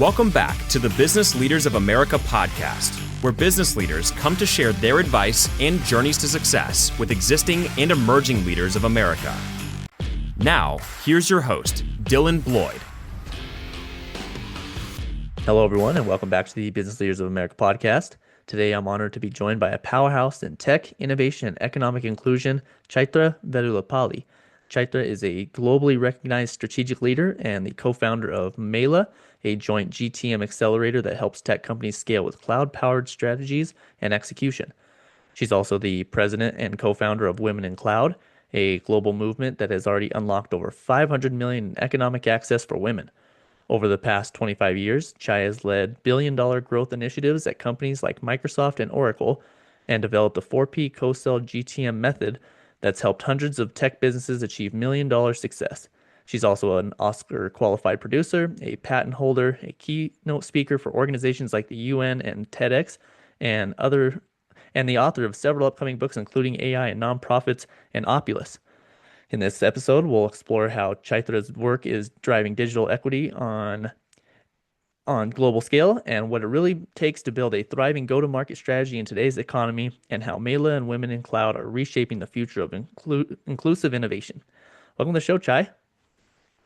Welcome back to the Business Leaders of America podcast, where business leaders come to share their advice and journeys to success with existing and emerging leaders of America. Now, here's your host, Dylan Bloyd. Hello, everyone, and welcome back to the Business Leaders of America podcast. Today, I'm honored to be joined by a powerhouse in tech, innovation, and economic inclusion, Chaitra Vedullapalli. Chaitra is a globally recognized strategic leader and the co-founder of Meylah, a joint GTM accelerator that helps tech companies scale with cloud-powered strategies and execution. She's also the president and co-founder of Women in Cloud, a global movement that has already unlocked over 500 million in economic access for women. Over the past 25 years, Chai has led billion-dollar growth initiatives at companies like Microsoft and Oracle and developed the 4P Co-Sell GTM Method that's helped hundreds of tech businesses achieve million-dollar success. She's also an Oscar-qualified producer, a patent holder, a keynote speaker for organizations like the UN and TEDx, and the author of several upcoming books, including AI and Nonprofits and Opulus. In this episode, we'll explore how Chaitra's work is driving digital equity on global scale and what it really takes to build a thriving go-to-market strategy in today's economy, and how Meylah and Women in Cloud are reshaping the future of inclusive innovation. Welcome to the show, Chai.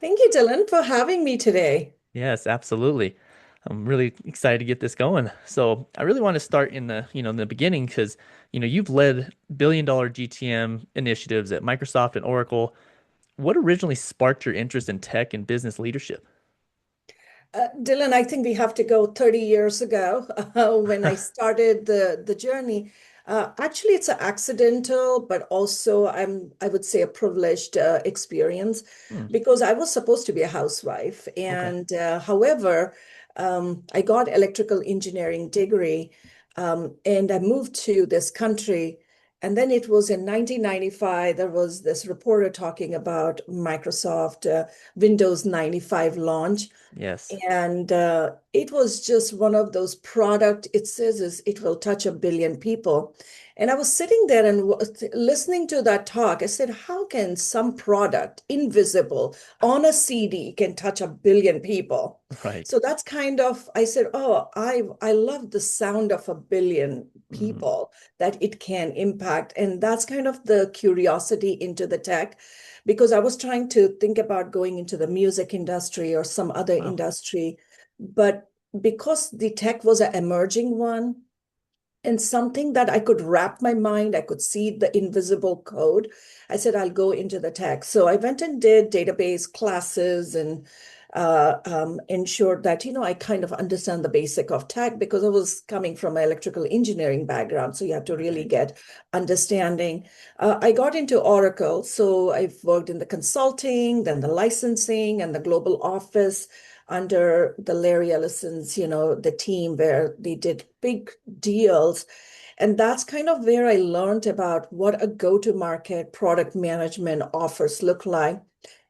Thank you, Dylan, for having me today. Yes, absolutely. I'm really excited to get this going. So I really want to start in the beginning because, you've led billion-dollar GTM initiatives at Microsoft and Oracle. What originally sparked your interest in tech and business leadership? Dylan, I think we have to go 30 years ago when I started the journey. Actually, it's an accidental, but also I would say a privileged experience because I was supposed to be a housewife. And however, I got electrical engineering degree and I moved to this country. And then it was in 1995, there was this reporter talking about Microsoft Windows 95 launch. Yes. And it was just one of those product, it says is it will touch a billion people. And I was sitting there and listening to that talk. I said, how can some product invisible on a CD can touch a billion people? Right. So that's kind of, I said, oh, I love the sound of a billion people that it can impact. And that's kind of the curiosity into the tech, because I was trying to think about going into the music industry or some other industry. But because the tech was an emerging one and something that I could wrap my mind, I could see the invisible code, I said, I'll go into the tech. So I went and did database classes and ensured that, I kind of understand the basic of tech because I was coming from an electrical engineering background. So you have to really get understanding. I got into Oracle. So I've worked in the consulting, then the licensing and the global office under the Larry Ellison's, the team where they did big deals. And that's kind of where I learned about what a go-to-market product management offers look like.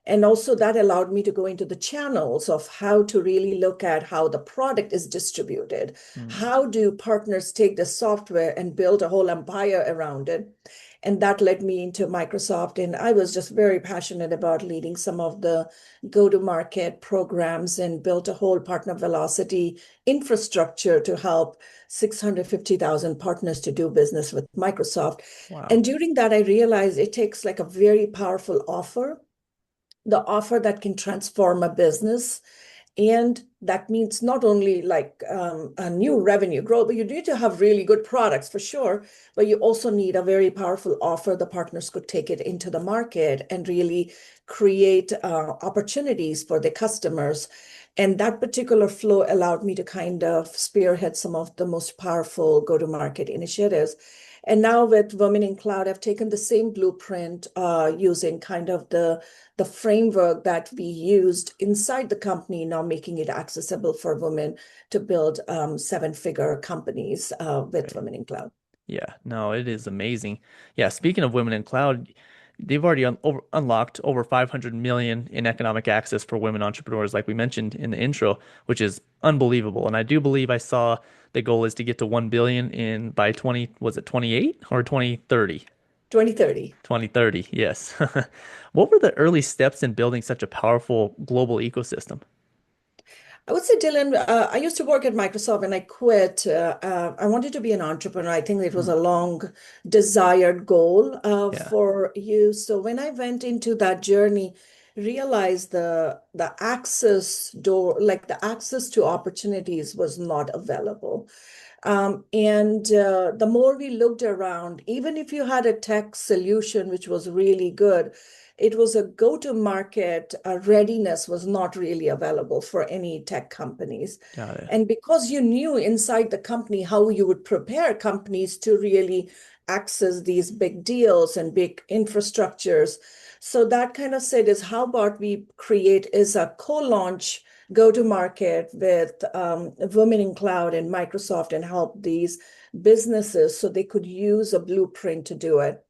And also that allowed me to go into the channels of how to really look at how the product is distributed. How do partners take the software and build a whole empire around it? And that led me into Microsoft. And I was just very passionate about leading some of the go-to-market programs and built a whole partner velocity infrastructure to help 650,000 partners to do business with Microsoft. Wow. And during that, I realized it takes like a very powerful offer, the offer that can transform a business. And that means not only like a new revenue growth, but you need to have really good products for sure. But you also need a very powerful offer. The partners could take it into the market and really create opportunities for the customers. And that particular flow allowed me to kind of spearhead some of the most powerful go-to-market initiatives. And now with Women in Cloud, I've taken the same blueprint using kind of the framework that we used inside the company, now making it accessible for women to build seven-figure companies with Women in Cloud. Yeah, no, it is amazing. Yeah, speaking of Women in Cloud, they've already unlocked over 500 million in economic access for women entrepreneurs, like we mentioned in the intro, which is unbelievable. And I do believe I saw the goal is to get to 1 billion in by 28 or 2030? 2030. 2030, yes. What were the early steps in building such a powerful global ecosystem? I would say, Dylan, I used to work at Microsoft and I quit. I wanted to be an entrepreneur. I think it was Mm, a long desired goal yeah, for you. So when I went into that journey, realized the access door, like the access to opportunities was not available. And the more we looked around, even if you had a tech solution which was really good, it was a go-to-market readiness was not really available for any tech companies. got it. And because you knew inside the company how you would prepare companies to really access these big deals and big infrastructures. So that kind of said is how about we create is a co-launch go to market with Women in Cloud and Microsoft and help these businesses so they could use a blueprint to do it.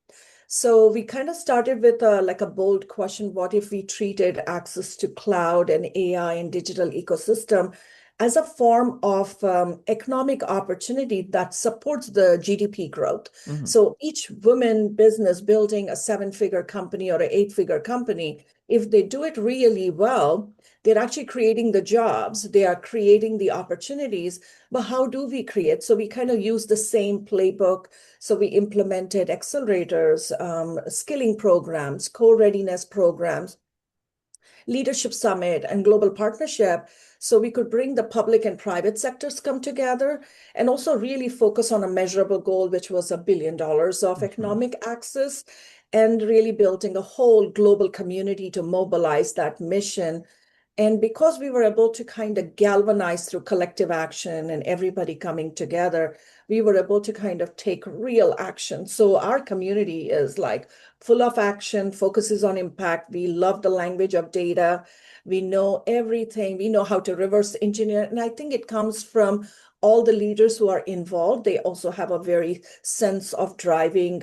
So we kind of started with like a bold question, what if we treated access to cloud and AI and digital ecosystem as a form of economic opportunity that supports the GDP growth? Hmm. So each woman business building a seven-figure company or an eight-figure company, if they do it really well, they're actually creating the jobs, they are creating the opportunities. But how do we create? So we kind of use the same playbook. So we implemented accelerators, skilling programs, co-readiness programs, leadership summit, and global partnership. So we could bring the public and private sectors come together and also really focus on a measurable goal, which was $1 billion of Hmm. economic access, and really building a whole global community to mobilize that mission. And because we were able to kind of galvanize through collective action and everybody coming together, we were able to kind of take real action. So our community is like full of action, focuses on impact. We love the language of data. We know everything. We know how to reverse engineer. And I think it comes from all the leaders who are involved. They also have a very sense of driving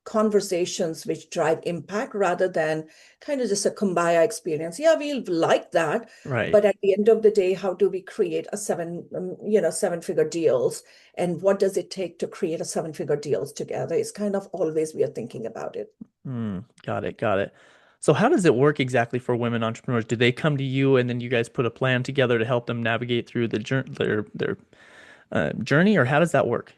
conversations which drive impact rather than kind of just a kumbaya experience. Yeah, we like that, Right. but at the end of the day, how do we create a seven-figure deals, and what does it take to create a seven-figure deals together? It's kind of always we are thinking about it. Mm, got it. Got it. So how does it work exactly for women entrepreneurs? Do they come to you and then you guys put a plan together to help them navigate through their journey, or how does that work?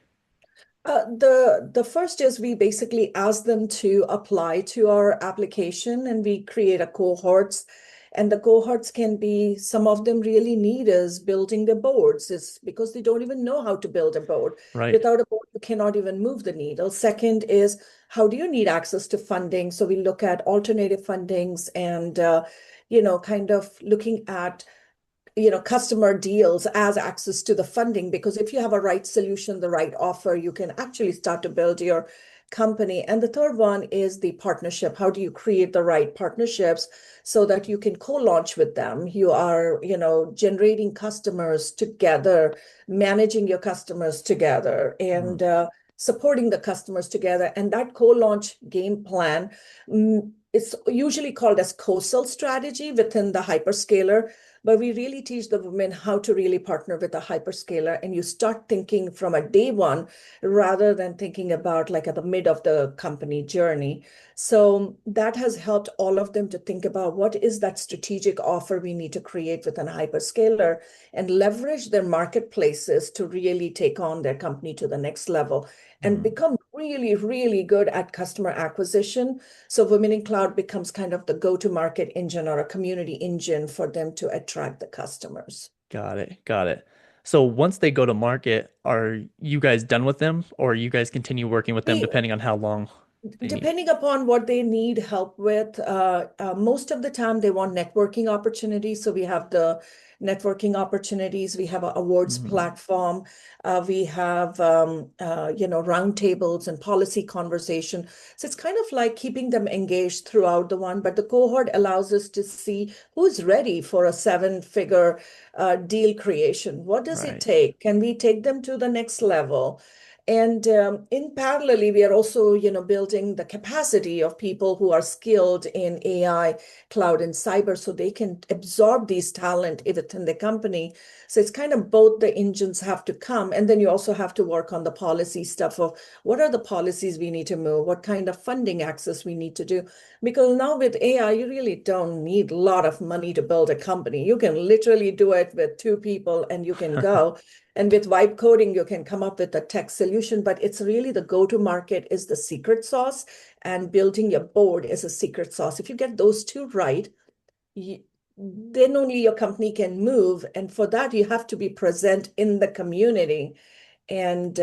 The first is we basically ask them to apply to our application and we create a cohorts. And the cohorts can be, some of them really need is building the boards. It's because they don't even know how to build a board. Right. Without a board, you cannot even move the needle. Second is, how do you need access to funding? So we look at alternative fundings and, kind of looking at customer deals as access to the funding, because if you have a right solution, the right offer, you can actually start to build your company. And the third one is the partnership. How do you create the right partnerships so that you can co-launch with them? You are, generating customers together, managing your customers together, Mm, and supporting the customers together. And that co-launch game plan, it's usually called as co-sell strategy within the hyperscaler, but we really teach the women how to really partner with a hyperscaler. And you start thinking from a day one rather than thinking about like at the mid of the company journey. So that has helped all of them to think about what is that strategic offer we need to create with an hyperscaler and leverage their marketplaces to really take on their company to the next level and mm. become really, really good at customer acquisition. So Women in Cloud becomes kind of the go-to-market engine or a community engine for them to attract the customers. Got it. Got it. So once they go to market, are you guys done with them, or you guys continue working with them We depending on how long they need? Depending upon what they need help with, most of the time they want networking opportunities. So we have the networking opportunities. We have an awards Mhm. platform. We have, roundtables and policy conversation. So it's kind of like keeping them engaged throughout the one. But the cohort allows us to see who's ready for a seven-figure deal creation. What does it Right. take? Can we take them to the next level? And in parallelly, we are also, building the capacity of people who are skilled in AI, cloud, and cyber, so they can absorb these talent within the company. So it's kind of both the engines have to come, and then you also have to work on the policy stuff of what are the policies we need to move, what kind of funding access we need to do. Because now with AI, you really don't need a lot of money to build a company. You can literally do it with two people and you can go. And with vibe coding, you can come up with a tech solution, but it's really the go-to-market is the secret sauce, and building your board is a secret sauce. If you get those two right, then only your company can move. And for that, you have to be present in the community. And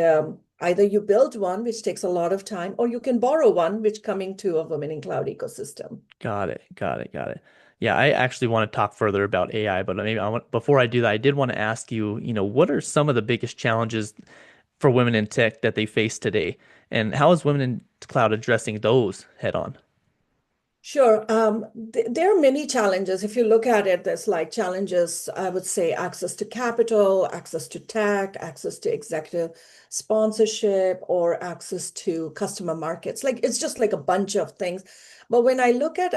either you build one, which takes a lot of time, or you can borrow one, which coming to a Women in Cloud ecosystem. Got it. Got it. Got it. Yeah, I actually want to talk further about AI, but maybe before I do that, I did want to ask you, what are some of the biggest challenges for women in tech that they face today, and how is Women in Cloud addressing those head on? Sure. There are many challenges. If you look at it, there's like challenges, I would say access to capital, access to tech, access to executive sponsorship, or access to customer markets. Like it's just like a bunch of things. But when I look at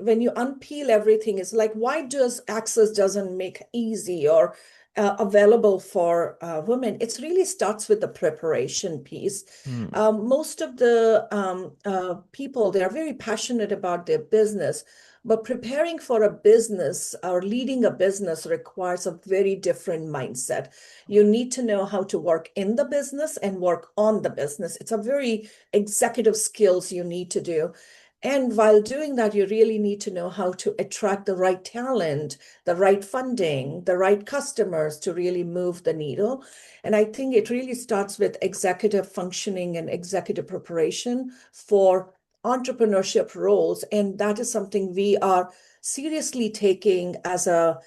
when you unpeel everything, it's like, why does access doesn't make easy or available for women? It really starts with the preparation piece. Hmm. Most of the people, they are very passionate about their business, but preparing for a business or leading a business requires a very different mindset. You need to know how to work in the business and work on the business. It's a very executive skills you need to do. And while doing that, you really need to know how to attract the right talent, the right funding, the right customers to really move the needle. And I think it really starts with executive functioning and executive preparation for entrepreneurship roles. And that is something we are seriously taking as a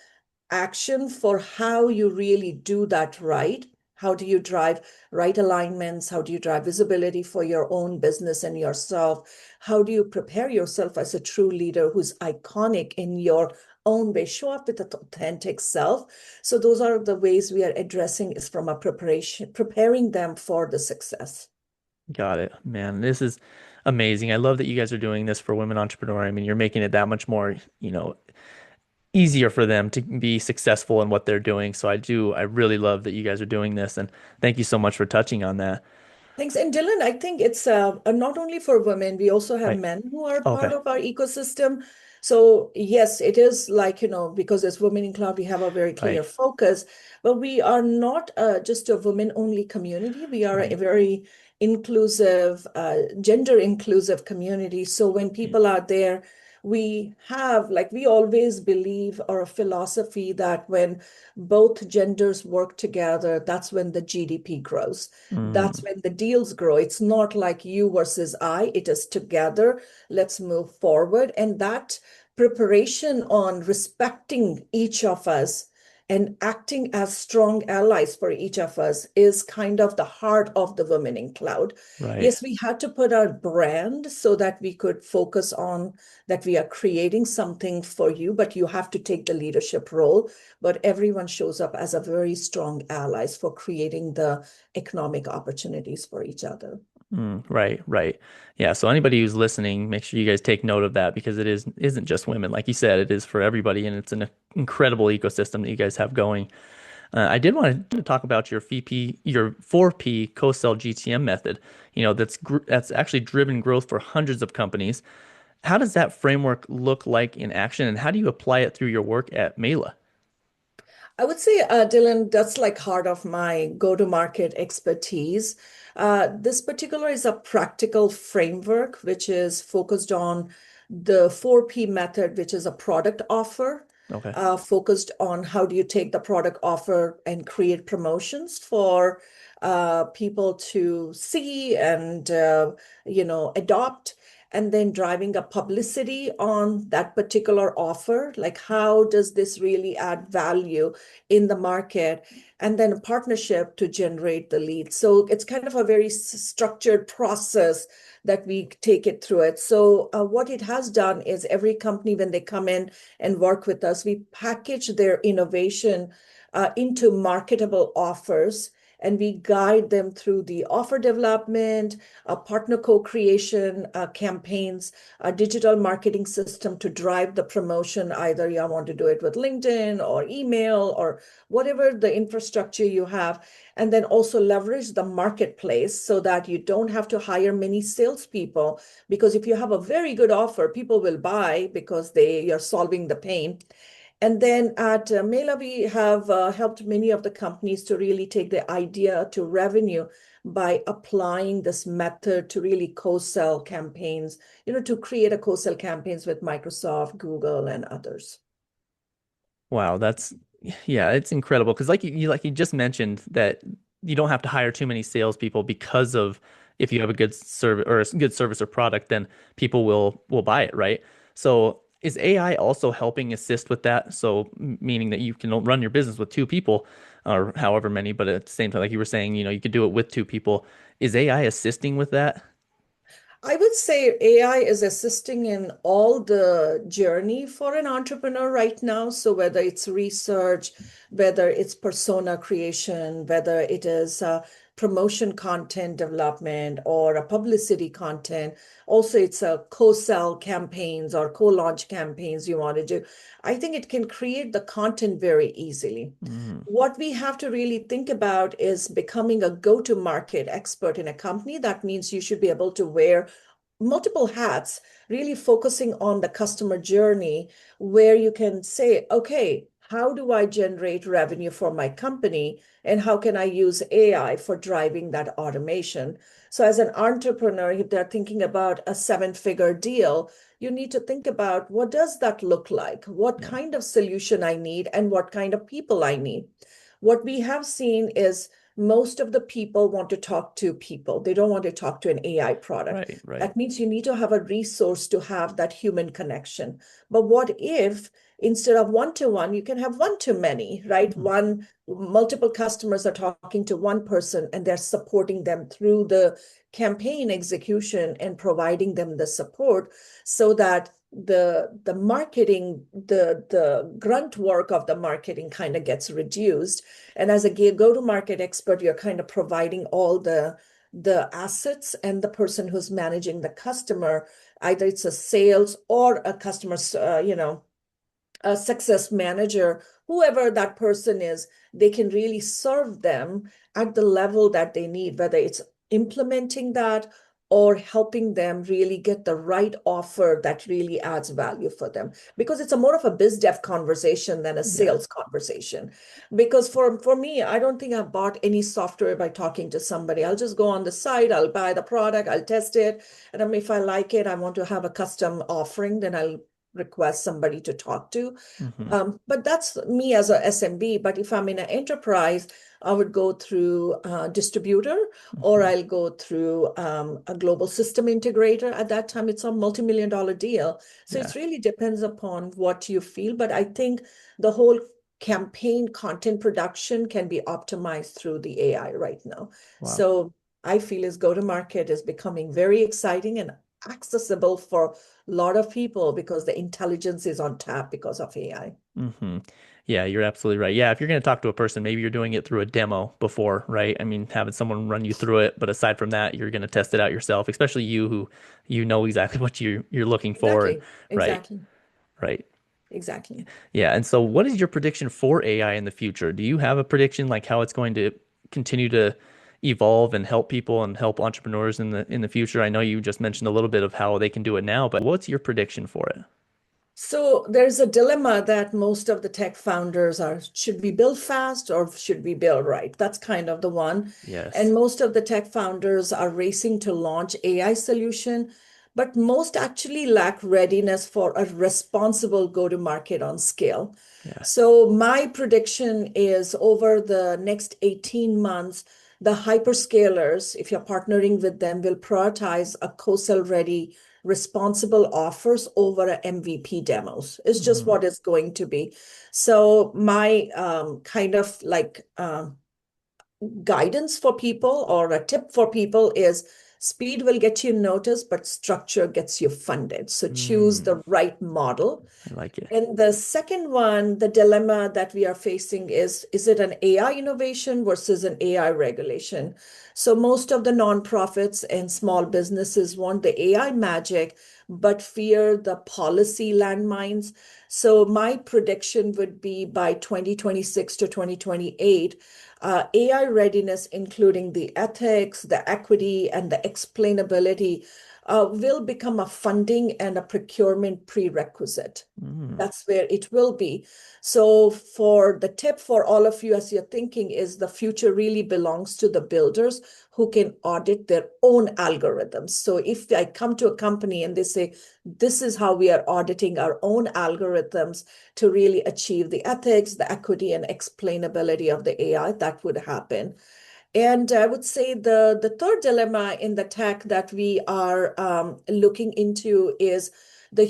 action for how you really do that right. How do you drive right alignments? How do you drive visibility for your own business and yourself? How do you prepare yourself as a true leader who's iconic in your own way? Show up with an authentic self. So those are the ways we are addressing is from a preparation, preparing them for the success. Got it. Man, this is amazing. I love that you guys are doing this for women entrepreneur. I mean, you're making it that much more, easier for them to be successful in what they're doing. So I really love that you guys are doing this, and thank you so much for touching on that. Thanks. And Dylan, I think it's not only for women, we also have Right. men who are part Okay. of our ecosystem. So yes, it is like, because as Women in Cloud, we have a very clear Right. focus, but we are not just a women-only community. We are a Right. very inclusive, gender inclusive community. So when Yeah. people are there, we have, like, we always believe or a philosophy that when both genders work together, that's when the GDP grows. That's Mm, when the deals grow. It's not like you versus I, it is together. Let's move forward. And that preparation on respecting each of us and acting as strong allies for each of us is kind of the heart of the Women in Cloud. right. Yes, we had to put our brand so that we could focus on that we are creating something for you, but you have to take the leadership role. But everyone shows up as a very strong allies for creating the economic opportunities for each other. Right, right. Yeah, so anybody who's listening, make sure you guys take note of that because isn't just women. Like you said, it is for everybody, and it's an incredible ecosystem that you guys have going. I did want to talk about your 4P Co-Sell GTM method. That's actually driven growth for hundreds of companies. How does that framework look like in action, and how do you apply it through your work at Meylah? I would say, Dylan, that's like heart of my go-to-market expertise. This particular is a practical framework which is focused on the 4P method, which is a product offer, Okay. focused on how do you take the product offer and create promotions for people to see and adopt, and then driving a publicity on that particular offer. Like, how does this really add value in the market? And then a partnership to generate the lead. So it's kind of a very structured process that we take it through it. So what it has done is every company, when they come in and work with us, we package their innovation into marketable offers. and we guide them through the offer development, partner co-creation, campaigns, a digital marketing system to drive the promotion. Either you want to do it with LinkedIn or email or whatever the infrastructure you have, and then also leverage the marketplace so that you don't have to hire many salespeople. Because if you have a very good offer, people will buy because you're solving the pain. And then at Meylah, we have helped many of the companies to really take the idea to revenue by applying this method to really co-sell campaigns, to create a co-sell campaigns with Microsoft, Google, and others. Wow, it's incredible because like you just mentioned that you don't have to hire too many salespeople because of if you have a good service or a good service or product, then people will buy it, right? So is AI also helping assist with that? So meaning that you can run your business with two people or however many, but at the same time, like you were saying, you could do it with two people. Is AI assisting with that? I would say AI is assisting in all the journey for an entrepreneur right now. So whether it's research, whether it's persona creation, whether it is promotion content development or a publicity content, also it's a co-sell campaigns or co-launch campaigns you want to do. I think it can create the content very easily. Mm, What we have to really think about is becoming a go-to-market expert in a company. That means you should be able to wear multiple hats, really focusing on the customer journey, where you can say, okay, how do I generate revenue for my company? And how can I use AI for driving that automation? So, as an entrepreneur, if they're thinking about a seven-figure deal, you need to think about what does that look like? What yeah, kind of solution I need and what kind of people I need. What we have seen is most of the people want to talk to people. They don't want to talk to an AI product. right, right. That means you need to have a resource to have that human connection. But what if instead of one-to-one, you can have one-to-many, right? Mm, Multiple customers are talking to one person and they're supporting them through the campaign execution and providing them the support so that the marketing, the grunt work of the marketing kind of gets reduced. And as a go-to-market expert, you're kind of providing all the assets, and the person who's managing the customer, either it's a sales or a customer, a success manager, whoever that person is, they can really serve them at the level that they need, whether it's implementing that or helping them really get the right offer that really adds value for them. Because it's a more of a biz dev conversation than a yeah. sales conversation. Because for me, I don't think I've bought any software by talking to somebody. I'll just go on the site, I'll buy the product, I'll test it. And if I like it, I want to have a custom offering, then I'll request somebody to talk to. Hmm. But that's me as a SMB. But if I'm in an enterprise, I would go through a distributor or Hmm. I'll go through a global system integrator. At that time, it's a multi-million-dollar deal. So Yeah. it really depends upon what you feel. But I think the whole campaign content production can be optimized through the AI right now. Wow. So I feel is go-to-market is becoming very exciting and accessible for a lot of people because the intelligence is on tap because of AI. Hmm. Yeah, you're absolutely right. Yeah, if you're going to talk to a person, maybe you're doing it through a demo before, right? I mean, having someone run you through it, but aside from that, you're going to test it out yourself, especially you who exactly what you're looking for and Exactly. right, Exactly. right. Exactly. Yeah, and so what is your prediction for AI in the future? Do you have a prediction like how it's going to continue to evolve and help people and help entrepreneurs in the future? I know you just mentioned a little bit of how they can do it now, but what's your prediction for it? So there's a dilemma that most of the tech founders are, should we build fast or should we build right? That's kind of the one. Yes. And most of the tech founders are racing to launch AI solution, but most actually lack readiness for a responsible go-to-market on scale. Yeah. So my prediction is over the next 18 months, the hyperscalers, if you're partnering with them, will prioritize a co-sell ready responsible offers over MVP demos. It's just Mm, what it's going to be. So my kind of like guidance for people or a tip for people is Speed will get you noticed, but structure gets you funded. So choose Mm, the right model. I like it. And the second one, the dilemma that we are facing is it an AI innovation versus an AI regulation? So most of the nonprofits and small businesses want the AI magic, but fear the policy landmines. So my prediction would be by 2026 to 2028, AI readiness, including the ethics, the equity, and the explainability, will become a funding and a procurement prerequisite. Mm, That's where it will be. So, for the tip for all of you as you're thinking is the future really belongs to the builders who can audit their own algorithms. So, if I come to a company and they say, this is how we are auditing our own algorithms to really achieve the ethics, the equity, and explainability of the AI, that would happen. And I would say the third dilemma in the tech that we are looking into is the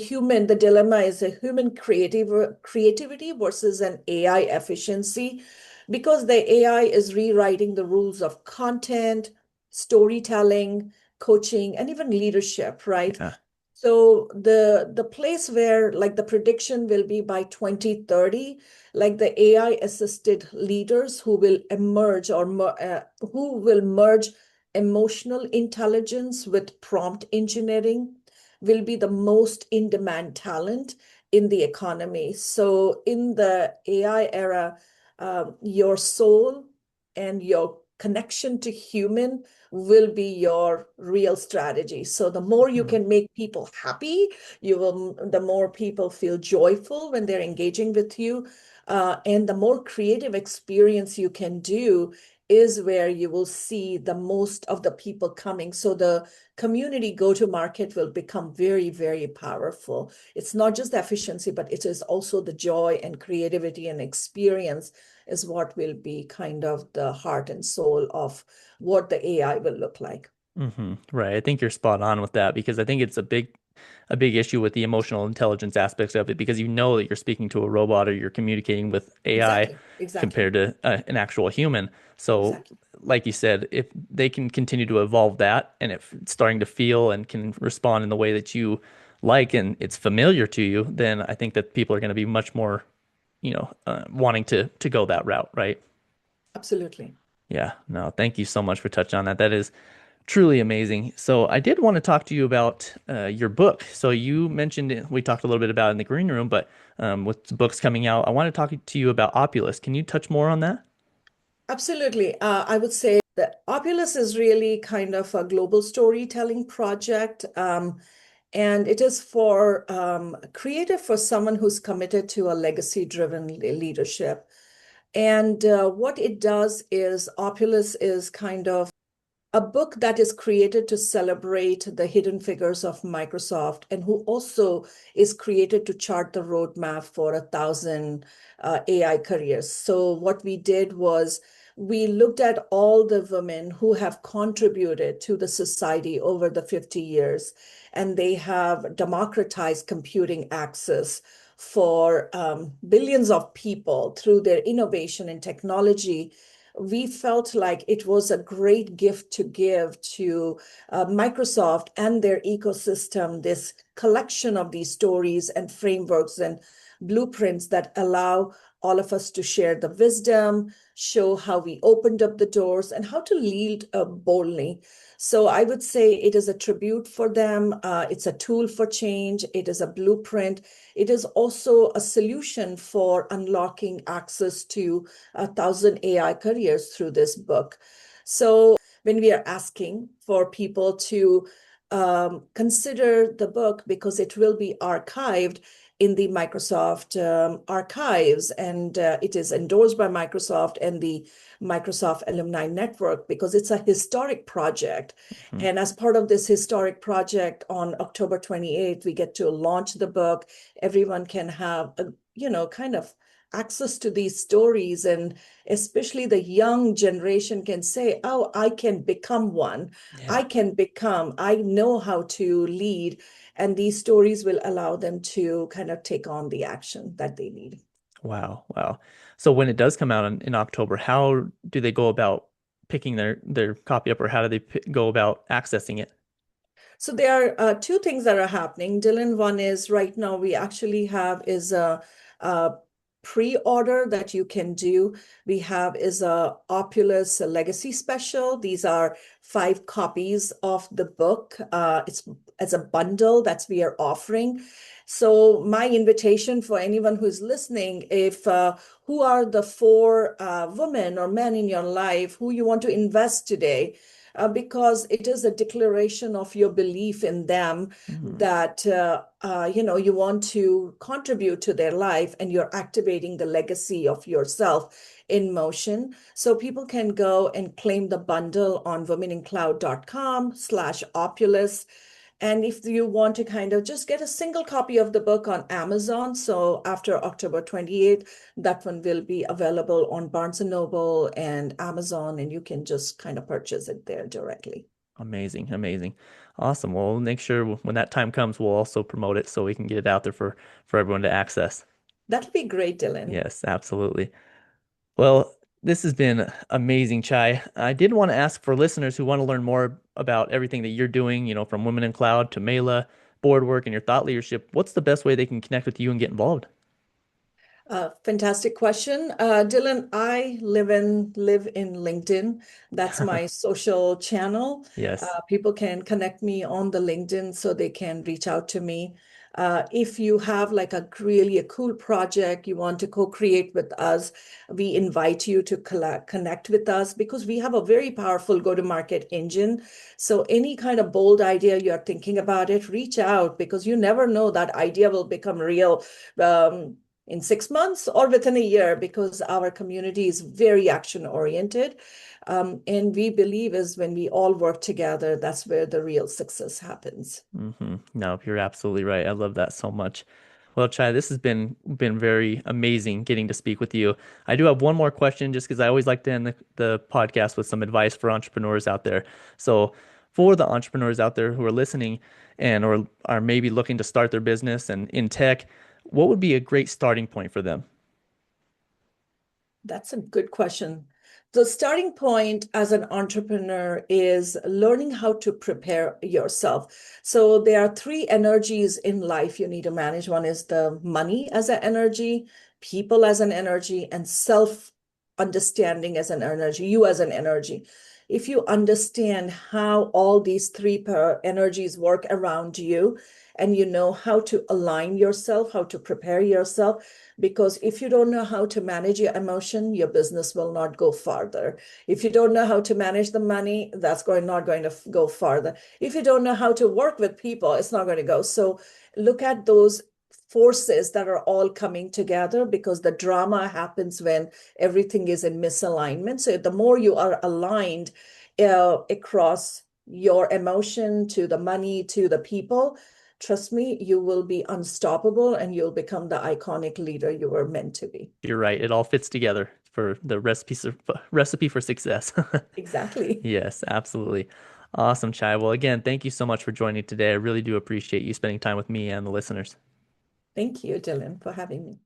dilemma is a human creativity versus an AI efficiency, because the AI is rewriting the rules of content, storytelling, coaching, and even leadership, right? yeah. So the place where like the prediction will be by 2030, like the AI assisted leaders who will emerge who will merge emotional intelligence with prompt engineering will be the most in demand talent in the economy. So in the AI era, your soul and your connection to human will be your real strategy. So the more you Mm, can make people happy, the more people feel joyful when they're engaging with you. And the more creative experience you can do is where you will see the most of the people coming. So the community go-to-market will become very, very powerful. It's not just the efficiency, but it is also the joy and creativity and experience is what will be kind of the heart and soul of what the AI will look like. right. I think you're spot on with that because I think it's a big issue with the emotional intelligence aspects of it because you know that you're speaking to a robot or you're communicating with AI Exactly, exactly, compared to an actual human. So, exactly. like you said, if they can continue to evolve that and if it's starting to feel and can respond in the way that you like and it's familiar to you, then I think that people are going to be much more, wanting to go that route, right? Absolutely. Yeah, no, thank you so much for touching on that. That is truly amazing. So I did want to talk to you about your book. So you mentioned we talked a little bit about it in the green room, but with books coming out, I want to talk to you about Opulus. Can you touch more on that? Absolutely. I would say that Opulus is really kind of a global storytelling project. And it is for creative for someone who's committed to a legacy-driven leadership. And what it does is Opulus is kind of a book that is created to celebrate the hidden figures of Microsoft and who also is created to chart the roadmap for 1,000 AI careers. So what we did was we looked at all the women who have contributed to the society over the 50 years, and they have democratized computing access for billions of people through their innovation and technology. We felt like it was a great gift to give to Microsoft and their ecosystem, this collection of these stories and frameworks and blueprints that allow all of us to share the wisdom, show how we opened up the doors, and how to lead boldly. So I would say it is a tribute for them. It's a tool for change. It is a blueprint. It is also a solution for unlocking access to 1,000 AI careers through this book. So when we are asking for people to consider the book because it will be archived in the Microsoft archives, and it is endorsed by Microsoft and the Microsoft Alumni Network because it's a historic project. Mhm. And as part of this historic project, on October 28th, we get to launch the book. Everyone can have kind of access to these stories, and especially the young generation can say, oh, I can become one. Yeah. I know how to lead, and these stories will allow them to kind of take on the action that they need. Wow. Wow. So when it does come out in October, how do they go about picking their copy up, or how do they go about accessing it? So there are two things that are happening, Dylan. One is right now we actually have is a pre-order that you can do. We have is a Opulus Legacy Special. These are 5 copies of the book. It's as a bundle that's we are offering. So my invitation for anyone who's listening, if who are the 4 women or men in your life who you want to invest today, because it is a declaration of your belief in them that you want to contribute to their life, and you're activating the legacy of yourself in motion. So people can go and claim the bundle on womenincloud.com/opulus. And if you want to kind of just get a single copy of the book on Amazon, so after October 28th, that one will be available on Barnes& Noble and Amazon, and you can just kind of purchase it there directly. Amazing, amazing. Awesome. Well, we'll make sure when that time comes, we'll also promote it so we can get it out there for everyone to access. That'll be great, Dylan. Yes, absolutely. Well, this has been amazing, Chai. I did want to ask for listeners who want to learn more about everything that you're doing, from Women in Cloud to Meylah, board work, and your thought leadership. What's the best way they can connect with you and get involved? Fantastic question. Dylan, I live in LinkedIn. That's my social channel. Yes. People can connect me on the LinkedIn so they can reach out to me. If you have like a really a cool project you want to co-create with us, we invite you to connect with us because we have a very powerful go-to-market engine. So any kind of bold idea you're thinking about it, reach out because you never know that idea will become real. In 6 months or within a year, because our community is very action oriented. And we believe is when we all work together, that's where the real success happens. No, you're absolutely right. I love that so much. Well, Chai, this has been very amazing getting to speak with you. I do have one more question just because I always like to end the podcast with some advice for entrepreneurs out there. So for the entrepreneurs out there who are listening and or are maybe looking to start their business and in tech, what would be a great starting point for them? That's a good question. The starting point as an entrepreneur is learning how to prepare yourself. So there are 3 energies in life you need to manage. One is the money as an energy, people as an energy, and self understanding as an energy, you as an energy. If you understand how all these 3 energies work around you, and you know how to align yourself, how to prepare yourself, because if you don't know how to manage your emotion, your business will not go farther. If you don't know how to manage the money, that's not going to go farther. If you don't know how to work with people, it's not going to go. So look at those forces that are all coming together, because the drama happens when everything is in misalignment. So the more you are aligned across your emotion to the money to the people, trust me, you will be unstoppable and you'll become the iconic leader you were meant to be. You're right. It all fits together for the recipe for success. Exactly. Yes, absolutely. Awesome, Chai. Well, again, thank you so much for joining today. I really do appreciate you spending time with me and the listeners. Thank you, Dylan, for having me.